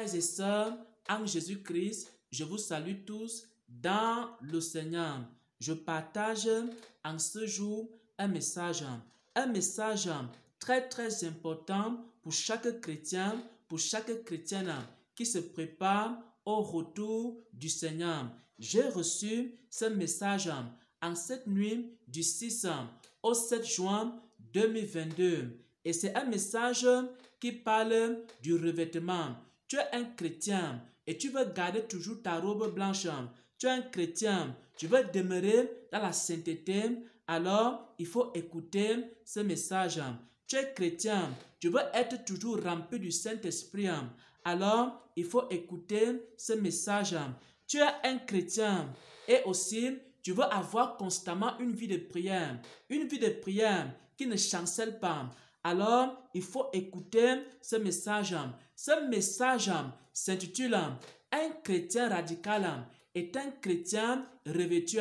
Frères et sœurs, en Jésus-Christ, je vous salue tous dans le Seigneur. Je partage en ce jour un message très important pour chaque chrétien, pour chaque chrétienne qui se prépare au retour du Seigneur. J'ai reçu ce message en cette nuit du 6 au 7 juin 2022 et c'est un message qui parle du revêtement. Tu es un chrétien et tu veux garder toujours ta robe blanche. Tu es un chrétien, tu veux demeurer dans la sainteté, alors il faut écouter ce message. Tu es chrétien, tu veux être toujours rempli du Saint-Esprit, alors il faut écouter ce message. Tu es un chrétien et aussi tu veux avoir constamment une vie de prière qui ne chancelle pas. Alors, il faut écouter ce message. Ce message s'intitule « Un chrétien radical est un chrétien revêtu ».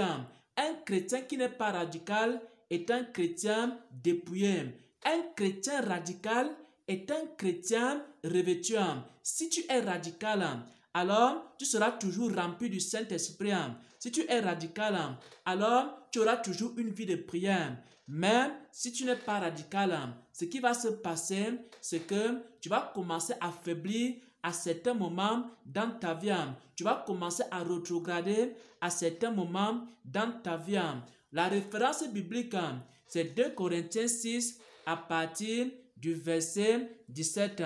Un chrétien qui n'est pas radical est un chrétien dépouillé. Un chrétien radical est un chrétien revêtu. Si tu es radical, alors tu seras toujours rempli du Saint-Esprit. Si tu es radical, alors tu auras toujours une vie de prière. Mais si tu n'es pas radical, ce qui va se passer, c'est que tu vas commencer à faiblir à certains moments dans ta vie. Tu vas commencer à rétrograder à certains moments dans ta vie. La référence biblique, c'est 2 Corinthiens 6 à partir du verset 17.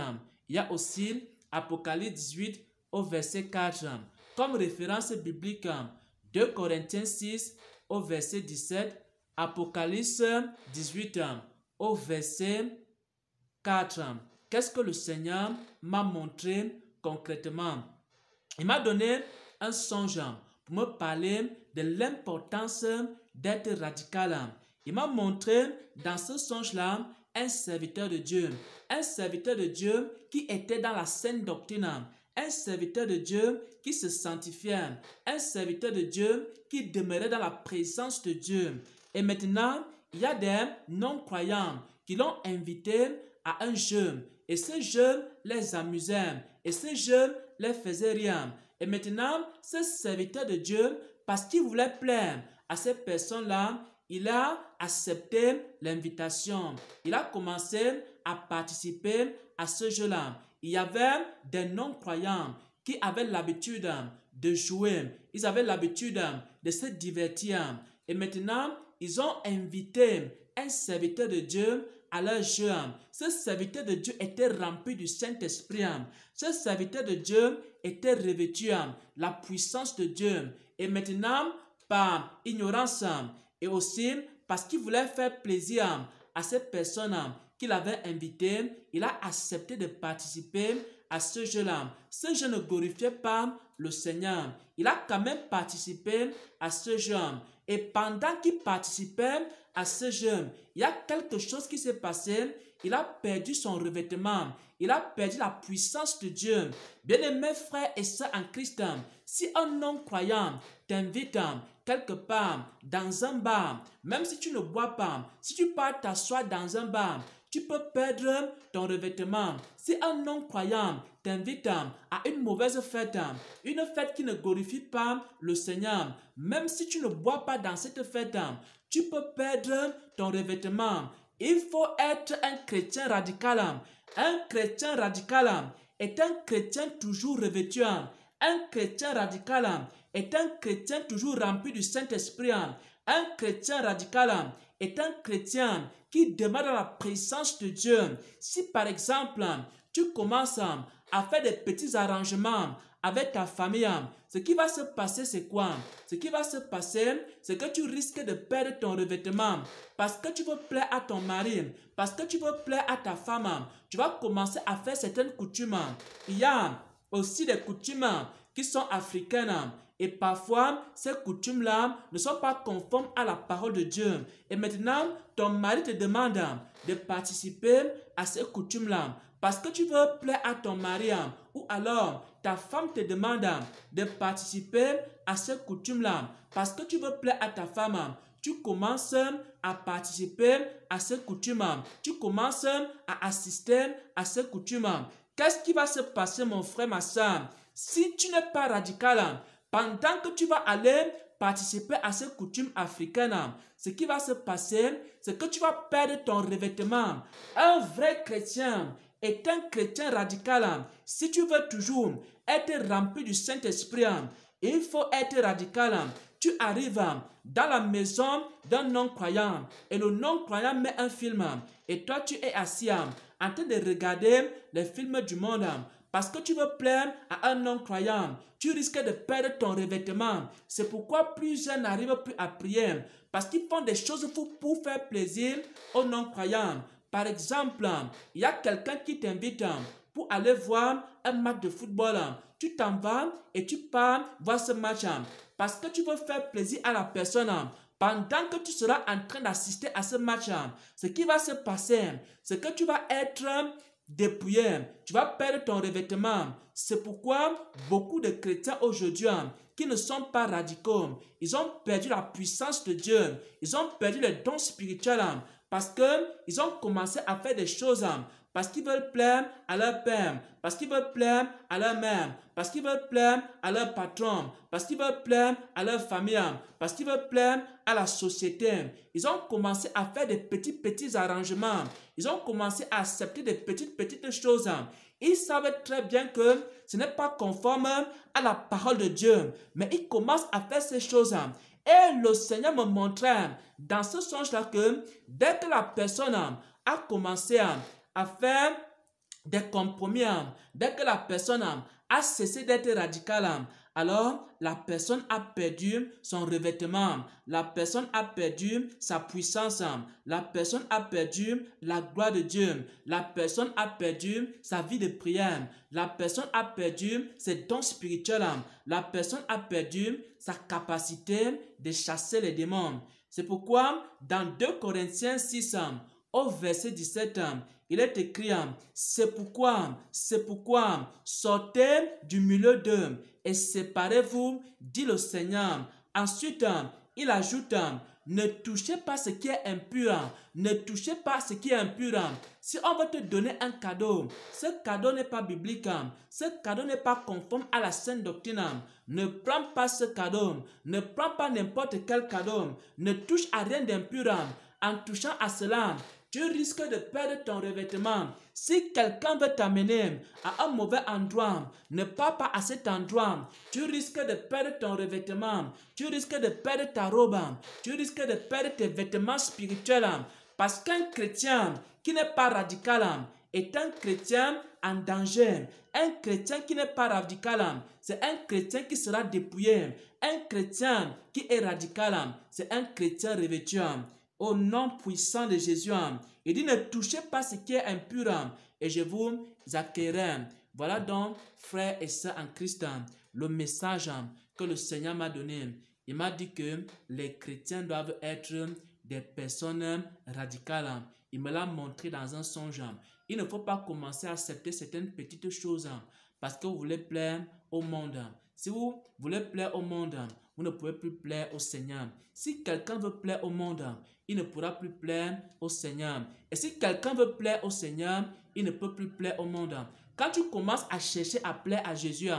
Il y a aussi Apocalypse 18 au verset 4. Comme référence biblique, 2 Corinthiens 6 au verset 17, Apocalypse 18 au verset 4. Qu'est-ce que le Seigneur m'a montré concrètement? Il m'a donné un songe pour me parler de l'importance d'être radical. Il m'a montré dans ce songe-là un serviteur de Dieu qui était dans la saine doctrine, un serviteur de Dieu qui se sanctifiait, un serviteur de Dieu qui demeurait dans la présence de Dieu. Et maintenant, il y a des non-croyants qui l'ont invité à un jeûne. Et ce jeûne les amusait. Et ce jeûne les faisait rire. Et maintenant, ce serviteur de Dieu, parce qu'il voulait plaire à ces personnes-là, il a accepté l'invitation. Il a commencé à participer à ce jeu-là. Il y avait des non-croyants qui avaient l'habitude de jouer. Ils avaient l'habitude de se divertir. Et maintenant, ils ont invité un serviteur de Dieu à leur jeu. Ce serviteur de Dieu était rempli du Saint-Esprit. Ce serviteur de Dieu était revêtu la puissance de Dieu. Et maintenant, par ignorance et aussi parce qu'il voulait faire plaisir à ces personnes qu'il avait invitées, il a accepté de participer à ce jeu-là. Ce jeu ne glorifiait pas le Seigneur. Il a quand même participé à ce jeu. Et pendant qu'il participait à ce jeu, il y a quelque chose qui s'est passé. Il a perdu son revêtement. Il a perdu la puissance de Dieu. Bien-aimés frères et sœurs en Christ, si un non-croyant t'invite quelque part dans un bar, même si tu ne bois pas, si tu pars t'asseoir dans un bar, tu peux perdre ton revêtement. Si un non-croyant t'invite à une mauvaise fête, une fête qui ne glorifie pas le Seigneur, même si tu ne bois pas dans cette fête, tu peux perdre ton revêtement. Il faut être un chrétien radical. Un chrétien radical est un chrétien toujours revêtu. Un chrétien radical est un chrétien toujours rempli du Saint-Esprit. Un chrétien radical est un chrétien qui demeure dans la présence de Dieu. Si par exemple, tu commences à faire des petits arrangements avec ta famille, ce qui va se passer, c'est quoi? Ce qui va se passer, c'est que tu risques de perdre ton revêtement parce que tu veux plaire à ton mari, parce que tu veux plaire à ta femme. Tu vas commencer à faire certaines coutumes. Il y a aussi des coutumes qui sont africaines. Et parfois, ces coutumes-là ne sont pas conformes à la parole de Dieu. Et maintenant, ton mari te demande de participer à ces coutumes-là parce que tu veux plaire à ton mari. Ou alors, ta femme te demande de participer à ces coutumes-là parce que tu veux plaire à ta femme. Tu commences à participer à ces coutumes. Tu commences à assister à ces coutumes. Qu'est-ce qui va se passer, mon frère, ma soeur? Si tu n'es pas radical, pendant que tu vas aller participer à ces coutumes africaines, ce qui va se passer, c'est que tu vas perdre ton revêtement. Un vrai chrétien est un chrétien radical. Si tu veux toujours être rempli du Saint-Esprit, il faut être radical. Tu arrives dans la maison d'un non-croyant et le non-croyant met un film et toi tu es assis en train de regarder les films du monde. Parce que tu veux plaire à un non-croyant, tu risques de perdre ton revêtement. C'est pourquoi plusieurs n'arrivent plus à prier. Parce qu'ils font des choses pour faire plaisir aux non-croyants. Par exemple, il y a quelqu'un qui t'invite pour aller voir un match de football. Tu t'en vas et tu pars voir ce match. Parce que tu veux faire plaisir à la personne. Pendant que tu seras en train d'assister à ce match, ce qui va se passer, c'est que tu vas être dépouillé, tu vas perdre ton revêtement. C'est pourquoi beaucoup de chrétiens aujourd'hui qui ne sont pas radicaux, ils ont perdu la puissance de Dieu, ils ont perdu les dons spirituels parce qu'ils ont commencé à faire des choses parce qu'ils veulent plaire à leur père, parce qu'ils veulent plaire à leur mère, parce qu'ils veulent plaire à leur patron, parce qu'ils veulent plaire à leur famille, parce qu'ils veulent plaire à la société. Ils ont commencé à faire des petits arrangements. Ils ont commencé à accepter des petites choses. Ils savent très bien que ce n'est pas conforme à la parole de Dieu, mais ils commencent à faire ces choses. Et le Seigneur me montrait dans ce songe-là que dès que la personne a commencé à faire des compromis, dès que la personne a cessé d'être radicale, alors la personne a perdu son revêtement, la personne a perdu sa puissance, la personne a perdu la gloire de Dieu, la personne a perdu sa vie de prière, la personne a perdu ses dons spirituels, la personne a perdu sa capacité de chasser les démons. C'est pourquoi dans 2 Corinthiens 6, au verset 17, il est écrit, c'est pourquoi, sortez du milieu d'eux et séparez-vous, dit le Seigneur. Ensuite, il ajoute, ne touchez pas ce qui est impur, ne touchez pas ce qui est impur. Si on veut te donner un cadeau, ce cadeau n'est pas biblique, ce cadeau n'est pas conforme à la sainte doctrine. Ne prends pas ce cadeau, ne prends pas n'importe quel cadeau, ne touche à rien d'impur. En touchant à cela, tu risques de perdre ton revêtement. Si quelqu'un veut t'amener à un mauvais endroit, ne pars pas à cet endroit. Tu risques de perdre ton revêtement. Tu risques de perdre ta robe. Tu risques de perdre tes vêtements spirituels. Parce qu'un chrétien qui n'est pas radical est un chrétien en danger. Un chrétien qui n'est pas radical, c'est un chrétien qui sera dépouillé. Un chrétien qui est radical, c'est un chrétien revêtu. Au nom puissant de Jésus, il dit ne touchez pas ce qui est impur et je vous accueillerai. Voilà donc, frères et sœurs en Christ, le message que le Seigneur m'a donné. Il m'a dit que les chrétiens doivent être des personnes radicales. Il me l'a montré dans un songe. Il ne faut pas commencer à accepter certaines petites choses parce que vous voulez plaire au monde. Si vous voulez plaire au monde, vous ne pouvez plus plaire au Seigneur. Si quelqu'un veut plaire au monde, il ne pourra plus plaire au Seigneur. Et si quelqu'un veut plaire au Seigneur, il ne peut plus plaire au monde. Quand tu commences à chercher à plaire à Jésus,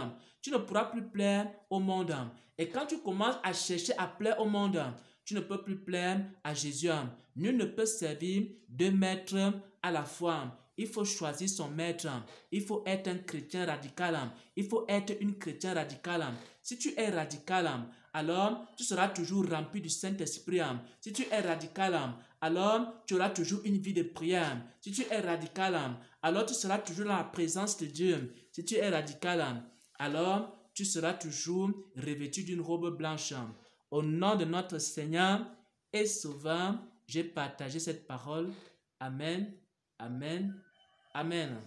tu ne pourras plus plaire au monde. Et quand tu commences à chercher à plaire au monde, tu ne peux plus plaire à Jésus. Nul ne peut servir deux maîtres à la fois. Il faut choisir son maître. Il faut être un chrétien radical. Il faut être une chrétienne radicale. Si tu es radical, alors tu seras toujours rempli du Saint-Esprit. Si tu es radical, alors tu auras toujours une vie de prière. Si tu es radical, alors tu seras toujours dans la présence de Dieu. Si tu es radical, alors tu seras toujours revêtu d'une robe blanche. Au nom de notre Seigneur et Sauveur, j'ai partagé cette parole. Amen, amen, amen.